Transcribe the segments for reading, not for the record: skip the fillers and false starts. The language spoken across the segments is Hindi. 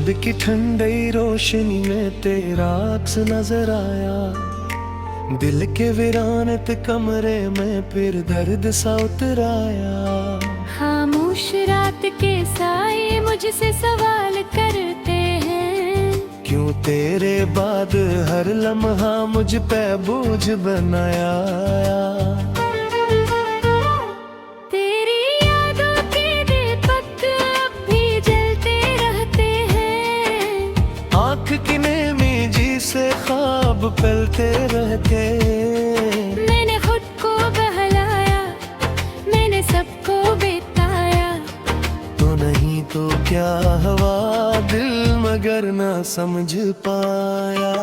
चांद की ठंडी रोशनी में तेरा अक्स नजर आया। दिल के वीराने ते कमरे में फिर दर्द सा उतर आया। खामोश रात के साए मुझसे सवाल करते हैं, क्यों तेरे बाद हर लम्हा मुझ पे बोझ बनाया। तेरी यादों के दीपक अब भी जलते रहते हैं, आँख की नेमी जी से ख्वाब पलते रहते। मैंने खुद को बहलाया, मैंने सबको बिताया। तो नहीं तो क्या हवा दिल मगर ना समझ पाया।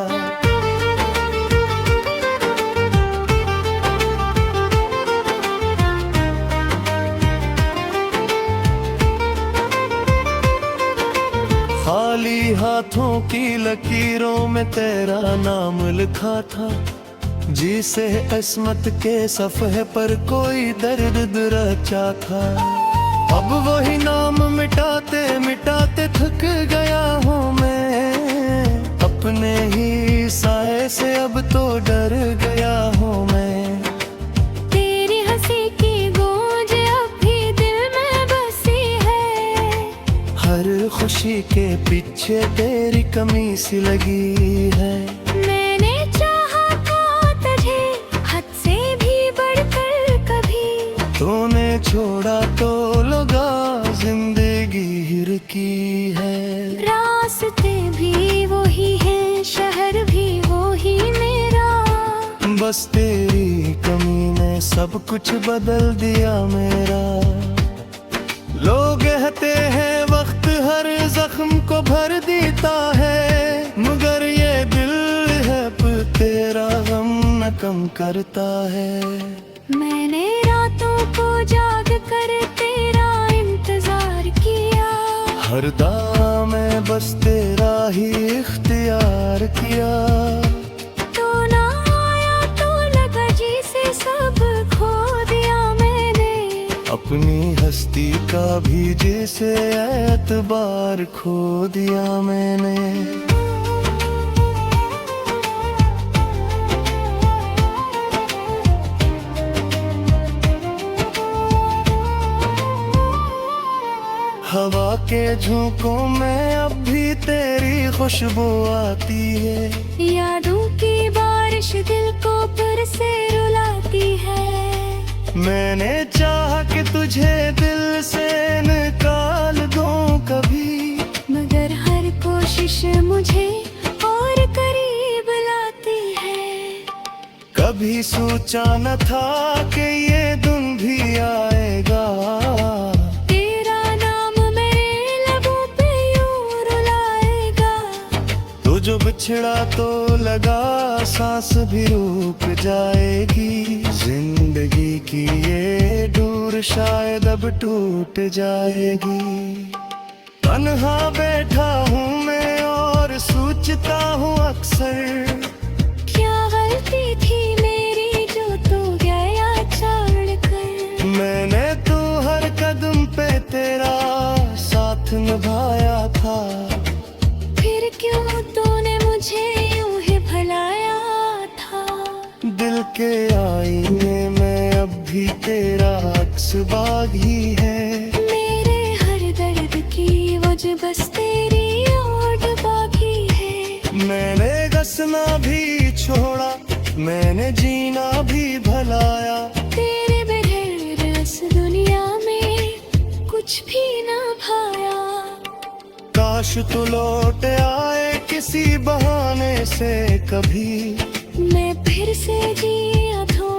खाली हाथों की लकीरों में तेरा नाम लिखा था, जिसे किस्मत के सफ़े पर कोई दर्द रचा था। अब वही नाम मिटाते मिटाते थक गया हूँ मैं, अपने ही साए से अब तो डर गया हूँ मैं। तेरी हंसी की गूंज अब भी दिल में बसी है, हर खुशी के पीछे तेरी कमी सी लगी है। मैंने चाहा था तुझे हद से भी बढ़कर कभी, तूने छोड़ा तो लगा जिंदगी हिर की है। रास्ते भी वही हैं, शहर भी वही मेरा, बस तेरी कमी ने सब कुछ बदल दिया मेरा। लोग कहते हैं वक्त हर जख्म को भर देता है, मगर ये दिल है तेरा गम न कम करता है। मैंने रातों को जाग कर तेरा इंतजार किया, हर दाम में बस तेरा ही इख्तियार किया। तो ना आया तो लगा जैसे सब खो दिया मैंने, अपनी हस्ती का भी जैसे एतबार खो दिया मैंने। हवा के झोंकों में अब भी तेरी खुशबू आती है, यादों की बारिश दिल को फिर से रुलाती है। मैंने चाहा कि तुझे दिल से निकाल दूं कभी, मगर हर कोशिश मुझे और करीब लाती है। कभी सोचा न था कि ये दिन भी आएगा, तेरा नाम मेरे लबों पे यूं रुलाएगा। तो जो बिछड़ा तो लगा सांस भी रुक जाएगी। जिंदगी की ये डोर शायद अब टूट जाएगी। तन्हा बैठा हूँ मैं और सोचता हूँ अक्सर, क्या गलती थी मेरी जो तू गया छोड़कर। मैंने तो हर कदम पे तेरा साथ निभाया था, फिर क्यों तूने मुझे यूं ही भुलाया था। दिल के आईने में अब भी तेरा अक्स बागी है। मेरे हर दर्द की वजह बस तेरी ओट बाकी है। मैंने हंसना भी छोड़ा, मैंने जीना भी भलाया। तेरे बगैर इस दुनिया में कुछ भी ना भाया। काश तू लौट आए किसी बहाने से कभी, मैं फिर से जिया तो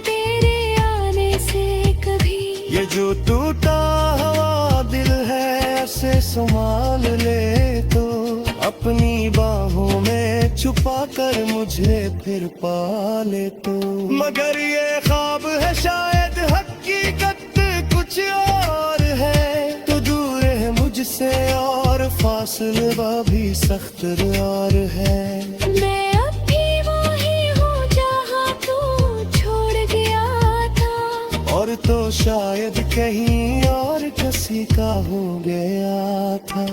तेरे आने से कभी। ये जो टूटा हुआ दिल है ऐसे संभाल ले तो, अपनी बाहों में छुपा कर मुझे फिर पाले तो। मगर ये ख्वाब है शायद हकीकत कुछ और है, तो दूर है मुझसे और फासला भी सख्त और है। मैं अब भी वही हूँ जहाँ तू छोड़ गया था, और तो शायद कहीं और किसी का हो गया था।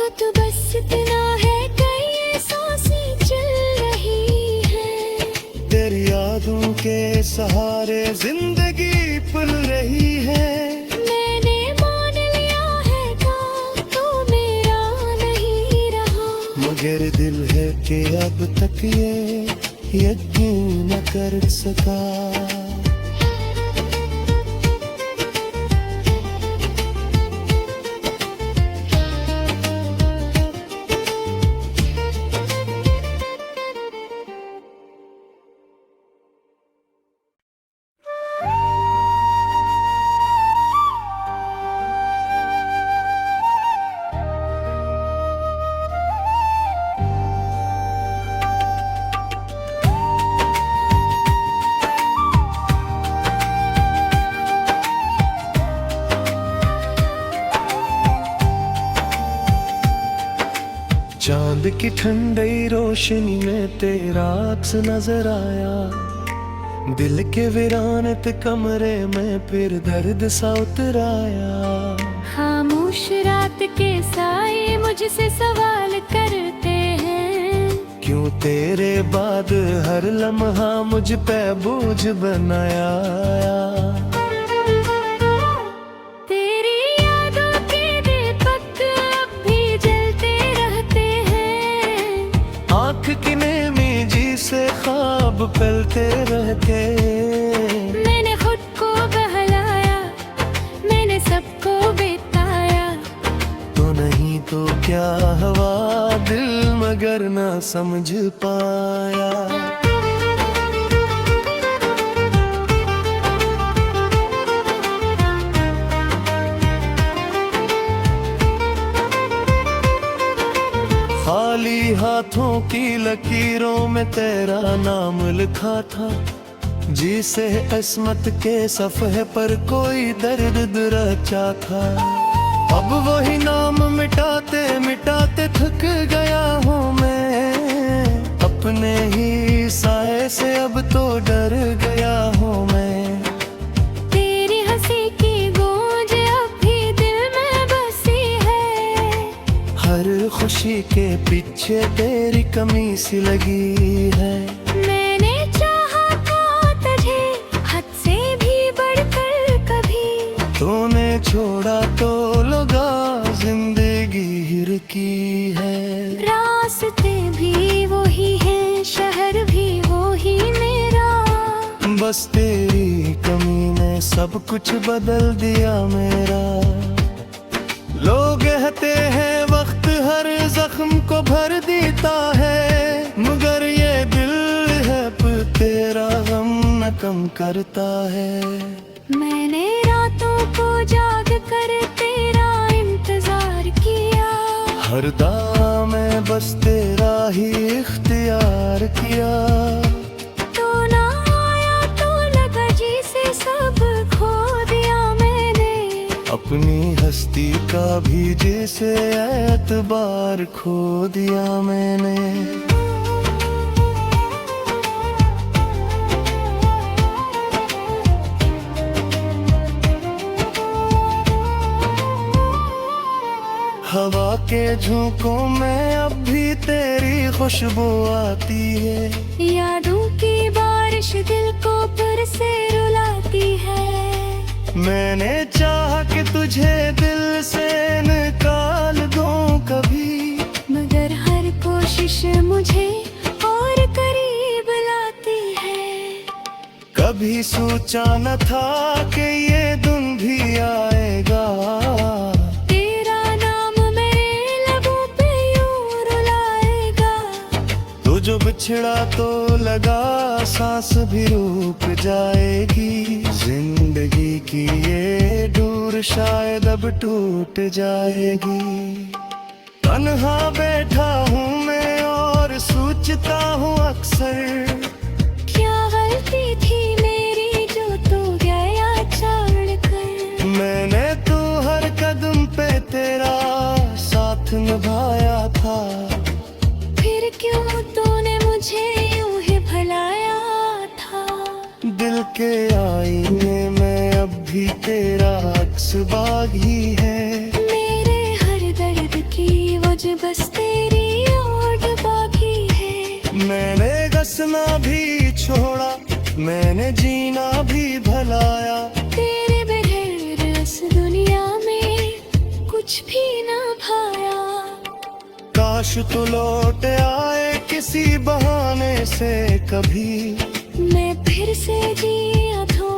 तो बस इतना है, कई सांसें चल रही है। तेरी यादों के सहारे जिंदगी पल रही है। मैंने मान लिया है काम तो मेरा नहीं रहा, मगर दिल है कि अब तक ये यकीन न कर सका। चांद की ठंडी रोशनी में तेरा अक्स नजर आया। दिल के वीराने ते कमरे में फिर दर्द सा उतर आया। खामोश रात के साए मुझसे सवाल करते हैं, क्यों तेरे बाद हर लम्हा मुझ पे बोझ बनाया। तेरी यादों के दीपक अब भी जलते रहते हैं, आँख की नेमी जी से ख्वाब पलते रहते। मैंने खुद को बहलाया, मैंने सबको बिताया, तो नहीं तो क्या हवा दिल मगर ना समझ पाया। खाली हाथों की लकीरों में तेरा नाम लिखा था, जिसे अस्मत के सफ़े पर कोई दर्द रचा था। अब वही नाम मिटाते मिटाते थक गया हूँ मैं, अपने ही साए से अब तो डर गया हूँ मैं। तेरी हंसी की गूंज अब भी दिल में बसी है, हर खुशी के पीछे तेरी कमी सी लगी है। मैंने चाहा था तुझे हद से भी बढ़कर कभी, तूने छोड़ा तो लगा जिंदगी हिर की है। रास्ते भी वही हैं, शहर भी वही मेरा, बस तेरी कमी ने सब कुछ बदल दिया मेरा। लोग कहते हैं वक्त हर जख्म को भर देता है, मगर ये दिल है तेरा गम न कम करता है। मैंने रातों को जाग कर तेरा इंतजार किया, हर दाम में बस तेरा ही इख्तियार किया। तो ना आया तो लगा जिसे सब खो दिया मैंने, अपनी हस्ती का भी जैसे एतबार खो दिया मैंने। हवा के झोंकों में अब भी तेरी खुशबू आती है, यादों की बारिश दिल को फिर से रुलाती है। मैंने चाहा कि तुझे दिल से निकाल दूं कभी, मगर हर कोशिश मुझे और करीब लाती है। कभी सोचा न था कि ये दिन भी आएगा, तेरा नाम मेरे लबों पे यूं रुलाएगा। तो जो बिछड़ा तो लगा सांस भी रुक जाएगी। जिंदगी की ये डोर शायद अब टूट जाएगी। तन्हा बैठा हूँ मैं और सोचता हूँ अक्सर, क्या गलती थी मेरी जो तू गया छोड़कर। मैंने तो हर कदम पे तेरा साथ निभाया था, फिर क्यों तूने मुझे यूं ही भुलाया था। दिल के आईने में अब भी तेरा अक्स बागी है। मेरे हर दर्द की वजह हंसना भी छोड़ा, मैंने जीना भी भलाया। तेरे बगैर इस दुनिया में कुछ भी ना भाया। काश तू लौट आए किसी बहाने से कभी, मैं फिर से जिया तो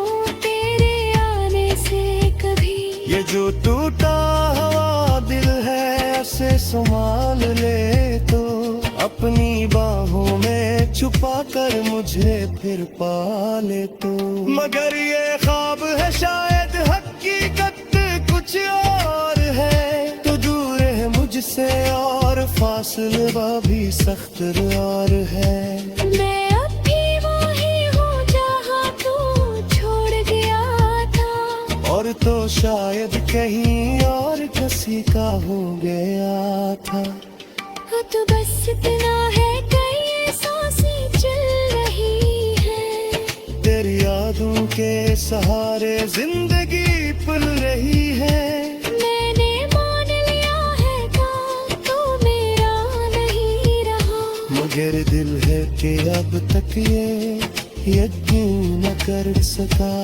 तेरे आने से कभी। ये जो टूटा हुआ दिल है ऐसे संभाल ले तो, अपनी बाहों में छुपा कर मुझे फिर पाले तो। मगर ये ख्वाब है शायद हकीकत कुछ और है, तो दूर है मुझसे और फासला भी सख्त और है। मैं अब भी वही हूँ जहाँ तू छोड़ गया था, और तो शायद कहीं और किसी का हो गया था। तो बस इतना है कई सांसें चल रही है, तेरी यादों के सहारे जिंदगी पल रही है। मैंने मान लिया है काम तो मेरा नहीं रहा, मगर दिल है कि अब तक ये यकीन न कर सका।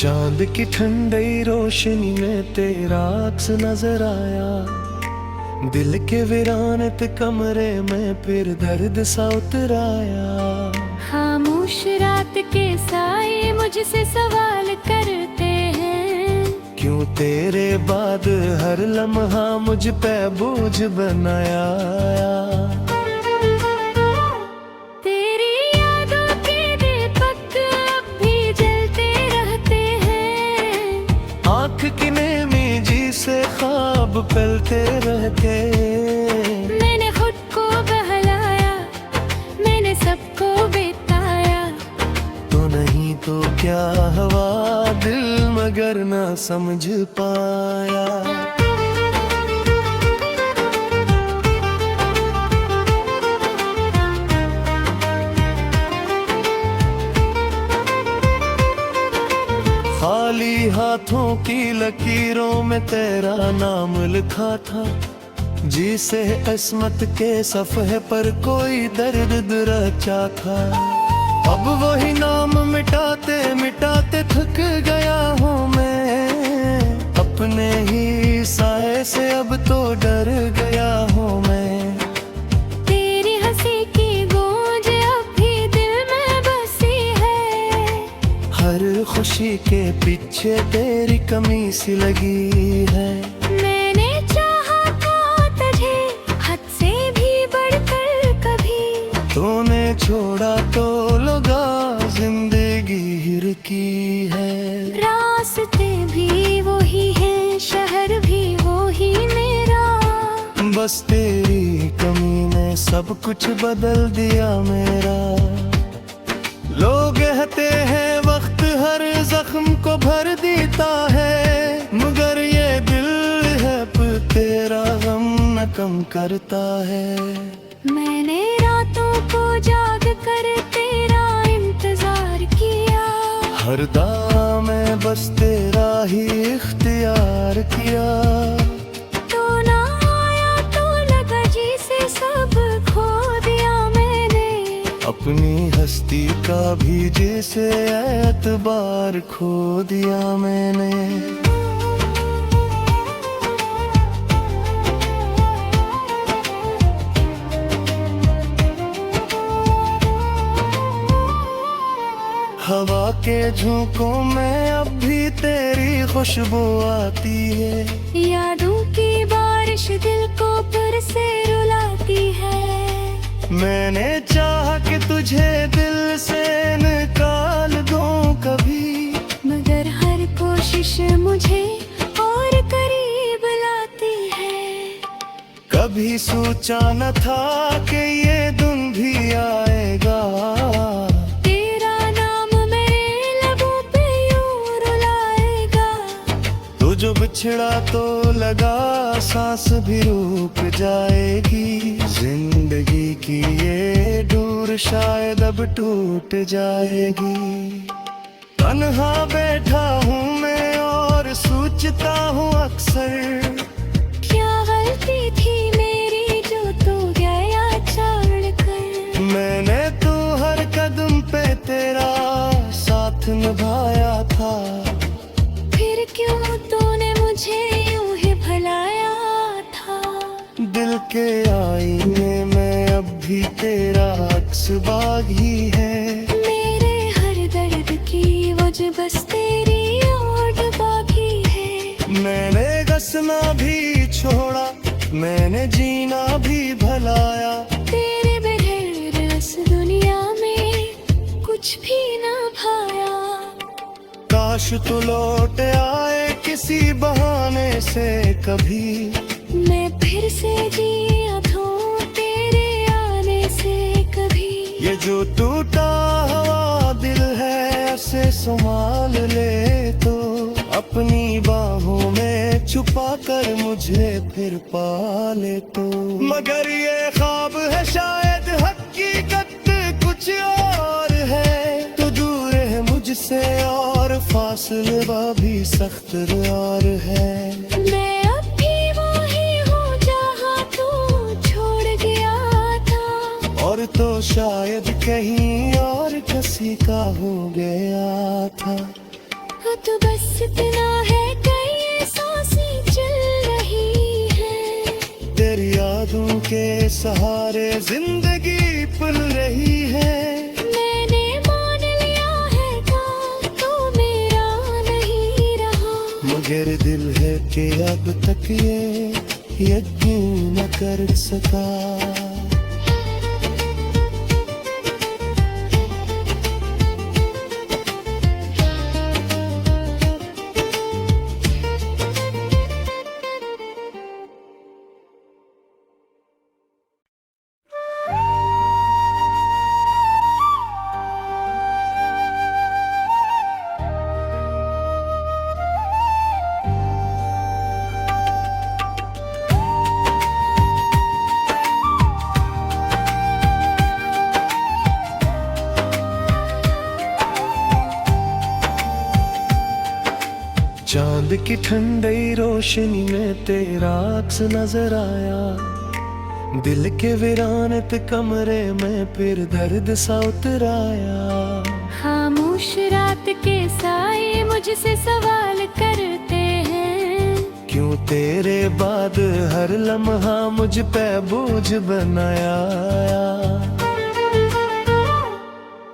चांद की ठंडी रोशनी में तेरा अक्स नजर आया, दिल के वीराने ते कमरे में फिर दर्द सा उतर आया। खामोश रात के साए मुझसे सवाल करते हैं, क्यों तेरे बाद हर लम्हा मुझ पे बोझ बनाया। तेरी यादों के दीपक अब भी जलते रहते हैं, आँख की नेमी जी से ख्वाब पलते रहते। मैंने खुद को बहलाया, मैंने सबको बिताया, तो नहीं तो क्या हवा दिल मगर ना समझ पाया। खाली हाथों की लकीरों में तेरा नाम लिखा था, जिसे किस्मत के सफ़े पर कोई दर्द रचा था। अब वही नाम मिटाते मिटाते थक गया हूँ मैं, अपने ही साए से अब तो डर गया हूँ मैं। तेरी हंसी की गूंज अब भी दिल में बसी है, हर खुशी के पीछे तेरी कमी सी लगी है। मैंने चाहा था तुझे हद से भी बढ़कर कभी, तूने छोड़ा तो लगा जिंदगी हिर की है। रास्ते भी वही हैं, शहर भी वही मेरा, बस तेरी कमी ने सब कुछ बदल दिया मेरा। लोग कहते हैं वक्त हर जख्म को भर देता है, मगर ये दिल है तेरा गम न कम करता है। मैंने रातों को जाग कर तेरा इंतजार किया, हर दाम में बस तेरा ही इख्तियार किया। तो ना आया तो लगा जी से सब खो दिया मैंने, अपनी हस्ती का भी जैसे एतबार खो दिया मैंने। हवा के झोंकों में अब भी तेरी खुशबू आती है, यादों की बारिश दिल को फिर से रुलाती है। मैंने चाहा कि तुझे दिल से निकाल दूं कभी, मगर हर कोशिश मुझे कभी सोचा न था कि ये दिन भी आएगा। तेरा नाम मेरे लबों पे यूं रुलाएगा। तो जो बिछड़ा तो लगा सांस भी रुक जाएगी। जिंदगी की ये डोर शायद अब टूट जाएगी। तन्हा बैठा हूँ मैं और सोचता हूँ अक्सर, क्या गलती थी मेरी जो तू गया छोड़कर। मैंने तो हर कदम पे तेरा साथ निभाया था। फिर क्यों तूने मुझे यूं ही भुलाया था। दिल के आईने में अब भी तेरा अक्स बागी है। मेरे हर दर्द की वजह बस तेरी ओट बाकी है। मैंने हंसना भी छोड़ा, मैंने जीना भी भलाया। तेरे बगैर इस दुनिया में कुछ भी ना भाया। काश तू लौट आए किसी बहाने से कभी। मैं फिर से जिया तो तेरे आने से कभी। ये जो टूटा हुआ दिल है ऐसे संभाल ले तो, अपनी बाहों में छुपा कर मुझे फिर पाले तो। मगर ये ख्वाब है शायद हकीकत कुछ और है। तो दूर है मुझसे और फासले भी सख्त और है। मैं अब भी वही हूँ जहाँ तू छोड़ गया था। और तो शायद कहीं और किसी का हो गया था। तो बस इतना है कि ये सांसें चल रही है। तेरी यादों के सहारे जिंदगी पल रही है। मैंने मान लिया है कि तू मेरा नहीं रहा। मगर दिल है कि अब तक ये यकीन न कर सका। चांद की ठंडी रोशनी में तेरा अक्स नजर आया। दिल के वीराने ते कमरे में फिर दर्द सा उतर आया। खामोश रात के साए मुझसे सवाल करते हैं। क्यों तेरे बाद हर लम्हा मुझ पे बोझ बनाया।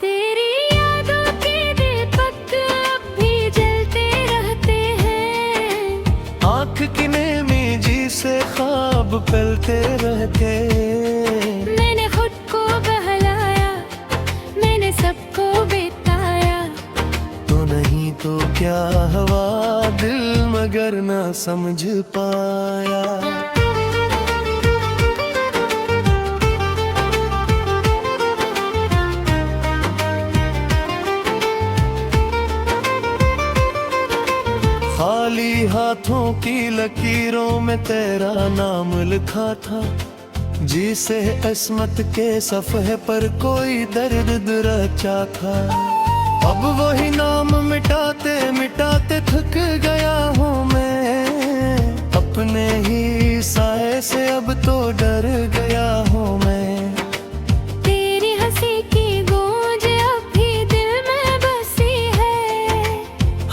तेरी यादों के दीपक अब भी जलते रहते हैं। आँख की नेमी जी से ख्वाब पलते रहते। मैंने खुद को बहलाया, मैंने सबको बिताया। तो नहीं तो क्या हवा दिल मगर ना समझ पाया। खाली हाथों की लकीरों में तेरा नाम लिखा था। जिसे किस्मत के सफ़े पर कोई दर्द रचा था। अब वही नाम मिटाते मिटाते थक गया हूँ मैं। अपने ही साए से अब तो डर गया हूँ मैं। तेरी हंसी की गूंज अब भी दिल में बसी है।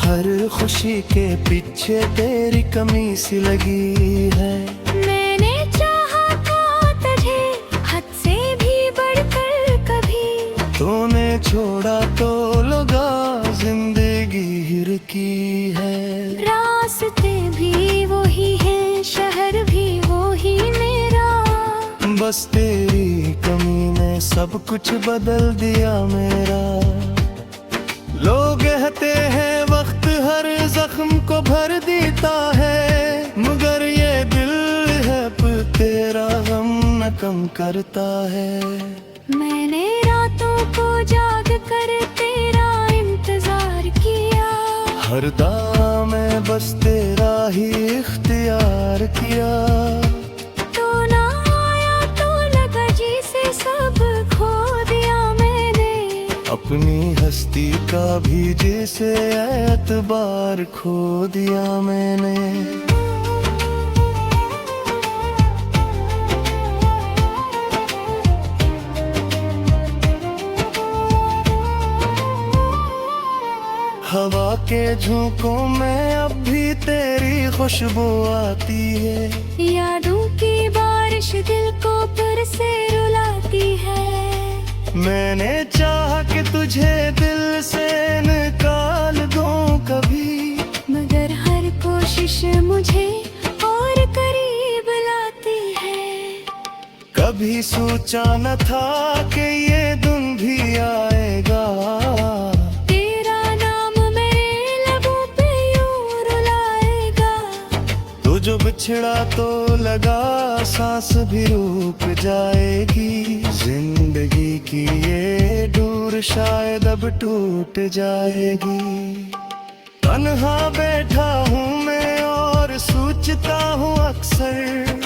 हर खुशी के पीछे तेरी कमी सी लगी है। मैंने चाहा था तुझे हद से भी बढ़कर कभी। तूने छोड़ा तो लगा जिंदगी हिर की है। रास्ते भी वही हैं, शहर भी वही मेरा। बस तेरी कमी ने सब कुछ बदल दिया मेरा। लोग कहते हैं वक्त हर जख्म को भर देता है। मगर ये दिल है तेरा कम करता है। मैंने रातों को जाग कर तेरा इंतजार किया, हर दाम में बस तेरा ही इख्तियार किया। तो ना आया तो लगा जैसे सब खो दिया मैंने, अपनी हस्ती का भी जैसे एतबार खो दिया मैंने। हवा के झोंकों में अब भी तेरी खुशबू आती है, यादों की बारिश दिल को फिर से रुलाती है। मैंने चाहा कि तुझे दिल से निकाल दूं कभी, मगर हर कोशिश मुझे और करीब लाती है। कभी सोचा न था कि ये दिन भी आएगा, तेरा नाम मेरे लबों पे यूं रुलाएगा। तो जो बिछड़ा तो लगा सांस भी रुक जाएगी। जिंदगी की ये डोर शायद अब टूट जाएगी। तन्हा बैठा हूँ मैं और सोचता हूँ अक्सर,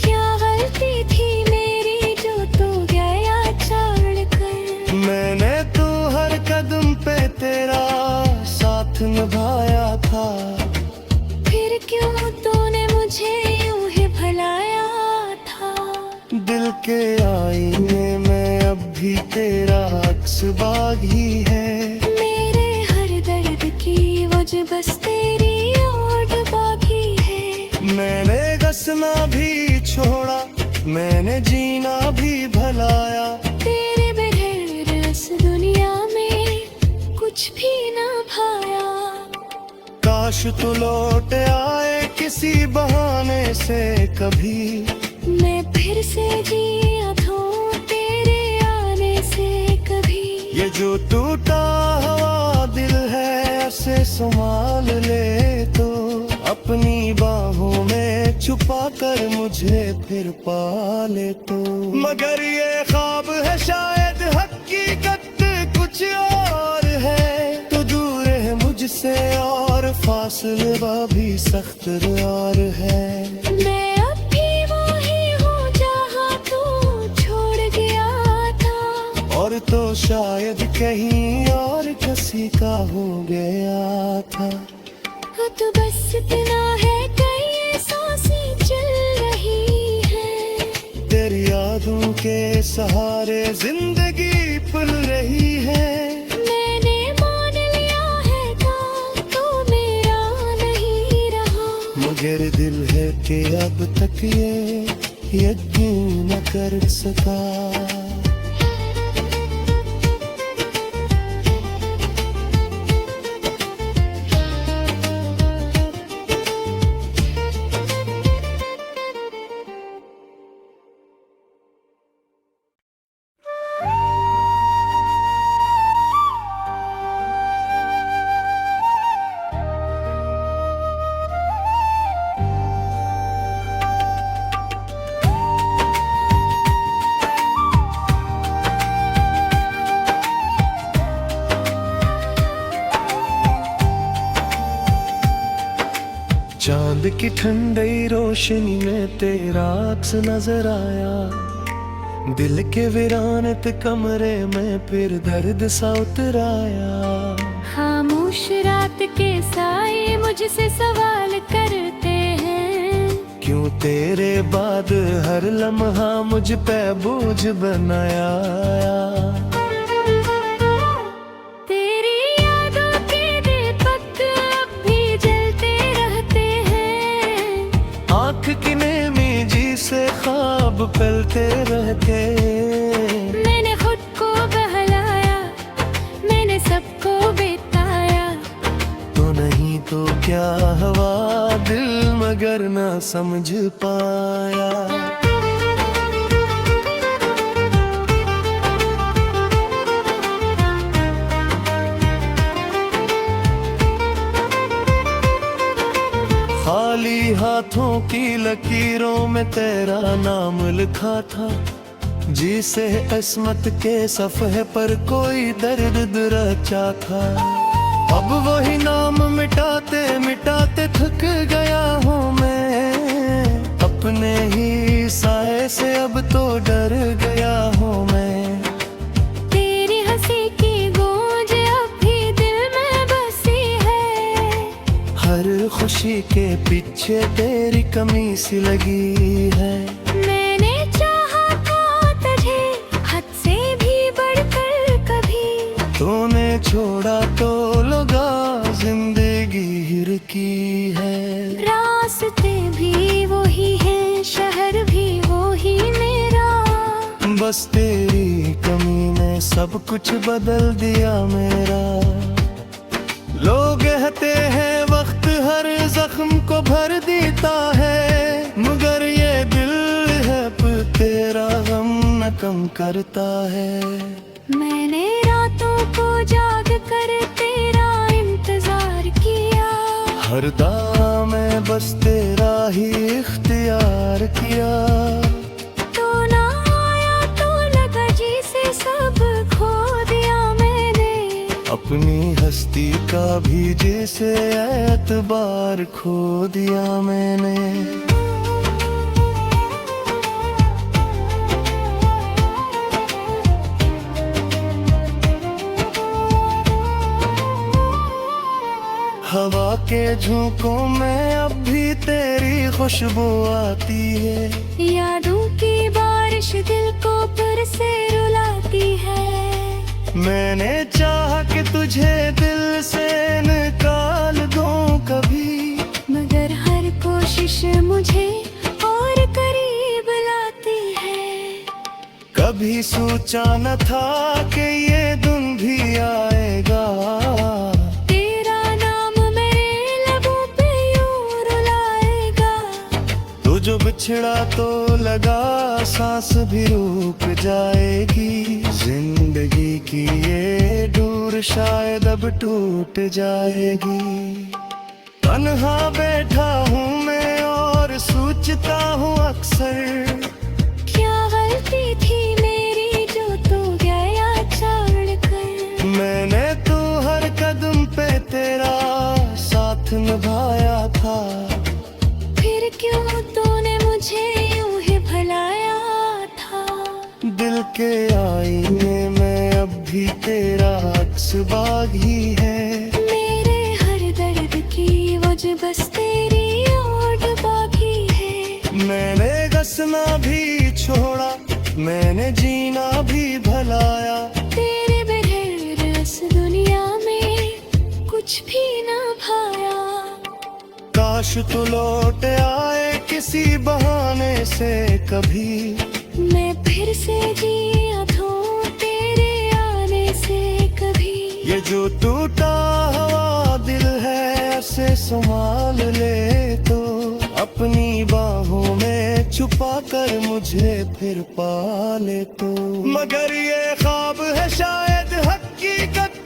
क्या गलती थी मेरी जो तू गया छोड़कर। मैंने तो हर कदम पे तेरा साथ निभाया था, फिर क्यों तूने मुझे यूं ही भुलाया था। दिल के आईने में अब भी तेरा अक्स बागी है। मेरे हर दर्द की वजह बस तेरी ओट बाकी है। मैंने हंसना भी छोड़ा, मैंने जीना भी भलाया। तेरे बगैर इस दुनिया में कुछ भी ना भाया। काश तू लौट आए किसी बहाने से कभी, मैं फिर से जिया तो तेरे आने से कभी। ये जो टूटा हुआ दिल है ऐसे संभाल ले तो, अपनी बाहों में छुपा कर मुझे फिर पाले तो। मगर ये ख्वाब है शायद हकीकत कुछ और है, तो दूर है मुझसे और फासले भी सख्त और है। मैं अब भी वही हूँ जहाँ तू छोड़ गया था, और तो शायद कहीं और किसी का हो गया था। तो बस इतना है कि ये सांसें चल रही है, तेरी यादों के सहारे जिंदगी पल रही है। मैंने मान लिया है था तो मेरा नहीं रहा, मगर दिल है कि अब तक ये यकीन न कर सका। चांद की ठंडी रोशनी में तेरा अक्स नजर आया, दिल के वीरानत कमरे में फिर दर्द सा उतर आया। खामोश रात के साए मुझसे सवाल करते हैं, क्यों तेरे बाद हर लम्हा मुझ पे बोझ बनाया। तेरी यादों के दीपक अब भी जलते रहते हैं, आँख की नेमी जी से ख्वाब फैलते रहते। मैंने खुद को बहलाया, मैंने सबको बिताया, तो नहीं तो क्या हवा दिल मगर ना समझ पाया। खाली हाथों की लकीरों में तेरा नाम लिखा था, जिसे किस्मत के सफ़े पर कोई दर्द रचा था। अब वही नाम मिटाते मिटाते थक गया हूँ मैं, अपने ही साए से अब तो डर गया हूँ मैं। तेरी हंसी की गूंज अब भी दिल में बसी है, हर खुशी के पीछे तेरी कमी सी लगी है। मैंने चाहा था तुझे हद से भी बढ़कर कभी, तूने छोड़ा तो लगा जिंदगी हिर की है। रास्ते भी वही हैं, शहर भी वही मेरा, बस तेरी कमी ने सब कुछ बदल दिया मेरा। लोग कहते हैं वक्त हर जख्म को भर देता है, मगर ये दिल है तेरा गम न कम करता है। मैंने रातों को जाग कर तेरा इंतजार किया, हर दाम में बस तेरा ही इख्तियार किया। तो ना आया तो लगा जी से सब खो दिया मैंने, अपनी हस्ती का भी जैसे एतबार खो दिया मैंने। हवा के झोंकों में अब भी तेरी खुशबू आती है, यादों की बारिश दिल को फिर से रुलाती है। मैंने चाहा कि तुझे दिल से निकाल दूं कभी, मगर हर कोशिश मुझे और करीब लाती है। कभी सोचा न था कि ये दिन भी आएगा, तेरा नाम मेरे लबों पे यूं रुलाएगा। तो जो बिछड़ा तो लगा सांस भी रुक जाएगी, जिंदगी की ये डोर शायद अब टूट जाएगी। तन्हा बैठा हूँ मैं और सोचता हूँ अक्सर, क्या गलती थी मेरी जो तू गया छोड़कर। मैंने तो हर कदम पे तेरा साथ निभाया था, फिर क्यों तूने मुझे यूं ही भुलाया था। दिल के आईने में अब भी तेरा अक्स बागी है, मेरे हर दर्द की वजह बस तेरी ओट बाकी है। मैंने हंसना भी छोड़ा, मैंने जीना भी भलाया, तेरे बगैर इस दुनिया में कुछ भी ना भाया। काश तू लौट आए किसी बहाने से कभी, मैं फिर से जिया तो तेरे आने से कभी। ये जो टूटा हुआ दिल है ऐसे संभाल ले तो, अपनी बाहों में छुपा कर मुझे फिर पाले तो। मगर ये ख्वाब है शायद हकीकत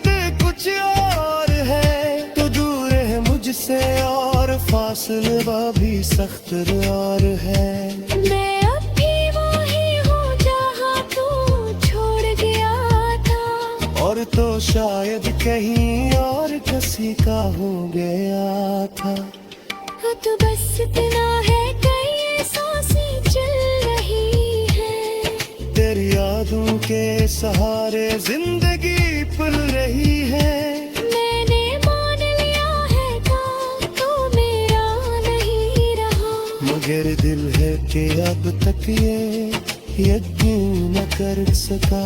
कुछ और है, तो दूर है मुझसे और फासला भी सख्त और है। मैं अब भी वही हूँ जहाँ तू छोड़ गया था, और तो शायद कहीं और किसी का हो गया था। तो बस इतना है कि ये सांसें चल रही है, तेरी यादों के सहारे जिंदगी पल रही है। मैंने मान लिया है काम तो मेरा नहीं रहा, मगर दिल है कि अब तक ये यकीन न कर सका।